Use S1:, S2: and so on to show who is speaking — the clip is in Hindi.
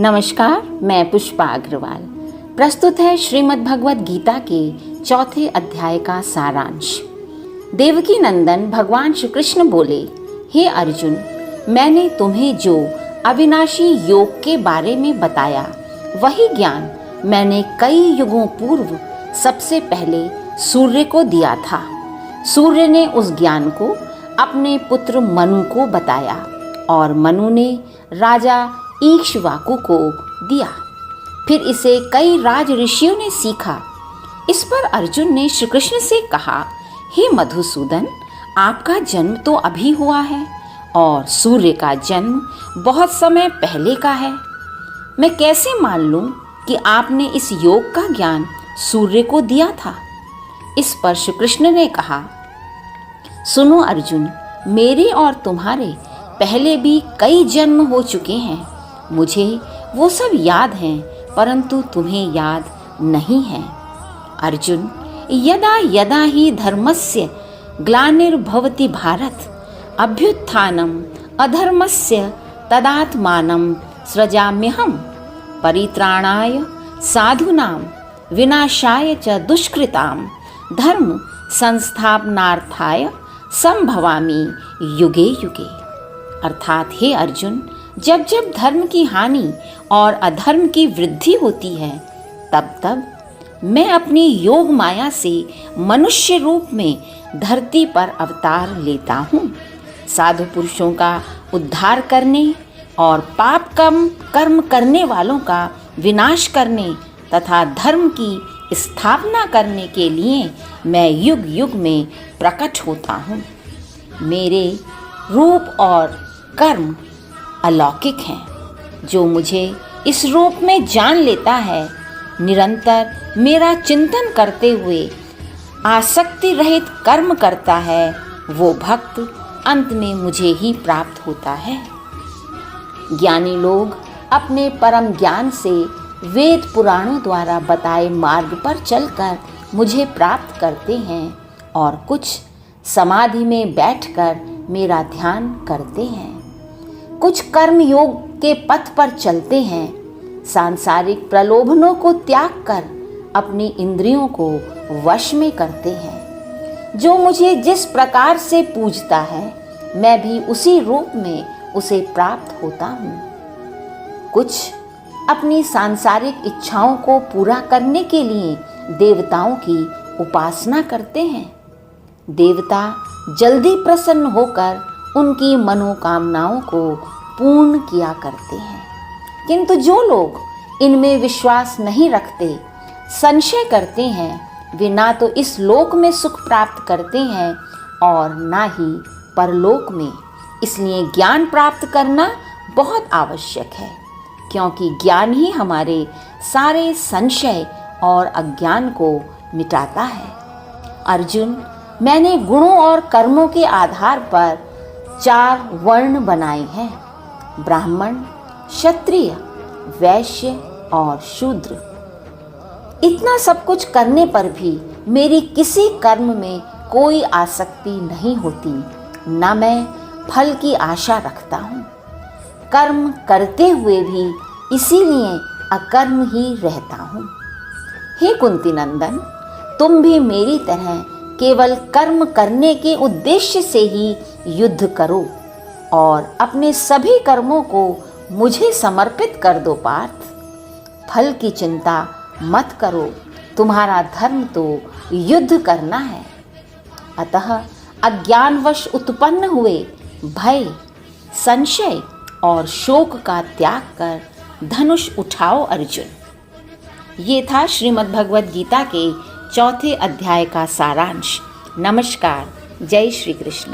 S1: नमस्कार, मैं पुष्पा अग्रवाल। प्रस्तुत है श्रीमद् भगवद गीता के चौथे अध्याय का सारांश। देवकी नंदन भगवान श्री कृष्ण बोले, हे अर्जुन, मैंने तुम्हें जो अविनाशी योग के बारे में बताया वही ज्ञान मैंने कई युगों पूर्व सबसे पहले सूर्य को दिया था। सूर्य ने उस ज्ञान को अपने पुत्र मनु को बताया और मनु ने राजा ईक्ष्वाकु को दिया। फिर इसे कई राज ऋषियों ने सीखा। इस पर अर्जुन ने श्री कृष्ण से कहा, हे मधुसूदन, आपका जन्म तो अभी हुआ है और सूर्य का जन्म बहुत समय पहले का है। मैं कैसे मान लूं कि आपने इस योग का ज्ञान सूर्य को दिया था? इस पर श्री कृष्ण ने कहा, सुनो अर्जुन, मेरे और तुम्हारे पहले भी कई जन्म हो चुके हैं। मुझे वो सब याद हैं, परंतु तुम्हें याद नहीं है। अर्जुन, यदा यदा ही धर्मस्य ग्लानिर्भवति भारत, अभ्युत्थानम् अधर्मस्य तदात्मानं सृजाम्यहम्, परित्राणाय साधूनां विनाशाय च दुष्कृतां धर्म संस्थापनार्थाय संभवामि युगे युगे। अर्थात हे अर्जुन, जब जब धर्म की हानि और अधर्म की वृद्धि होती है, तब तब मैं अपनी योग माया से मनुष्य रूप में धरती पर अवतार लेता हूँ। साधु पुरुषों का उद्धार करने और पाप कर्म करने वालों का विनाश करने तथा धर्म की स्थापना करने के लिए मैं युग युग में प्रकट होता हूँ। मेरे रूप और कर्म अलौकिक हैं। जो मुझे इस रूप में जान लेता है, निरंतर मेरा चिंतन करते हुए आसक्ति रहित कर्म करता है, वो भक्त अंत में मुझे ही प्राप्त होता है। ज्ञानी लोग अपने परम ज्ञान से वेद पुराणों द्वारा बताए मार्ग पर चलकर मुझे प्राप्त करते हैं और कुछ समाधि में बैठकर मेरा ध्यान करते हैं। कुछ कर्म योग के पथ पर चलते हैं। सांसारिक प्रलोभनों को त्याग कर अपनी इंद्रियों को वश में करते हैं। जो मुझे जिस प्रकार से पूजता है, मैं भी उसी रूप में उसे प्राप्त होता हूँ। कुछ अपनी सांसारिक इच्छाओं को पूरा करने के लिए देवताओं की उपासना करते हैं। देवता जल्दी प्रसन्न होकर उनकी मनोकामनाओं को पूर्ण किया करते हैं। किंतु जो लोग इनमें विश्वास नहीं रखते, संशय करते हैं, वे ना तो इस लोक में सुख प्राप्त करते हैं और ना ही परलोक में। इसलिए ज्ञान प्राप्त करना बहुत आवश्यक है, क्योंकि ज्ञान ही हमारे सारे संशय और अज्ञान को मिटाता है। अर्जुन, मैंने गुणों और कर्मों के आधार पर 4 वर्ण बनाए हैं: ब्राह्मण, क्षत्रिय, वैश्य और शूद्र। इतना सब कुछ करने पर भी मेरी किसी कर्म में कोई आसक्ति नहीं होती, न मैं फल की आशा रखता हूँ। कर्म करते हुए भी इसीलिए अकर्म ही रहता हूँ। हे कुंती नंदन, तुम भी मेरी तरह केवल कर्म करने के उद्देश्य से ही युद्ध करो और अपने सभी कर्मों को मुझे समर्पित कर दो पार्थ। फल की चिंता मत करो, तुम्हारा धर्म तो युद्ध करना है। अतः अज्ञानवश उत्पन्न हुए भय, संशय और शोक का त्याग कर धनुष उठाओ अर्जुन। ये था श्रीमद् भगवद गीता के चौथे अध्याय का सारांश। नमस्कार, जय श्री कृष्ण।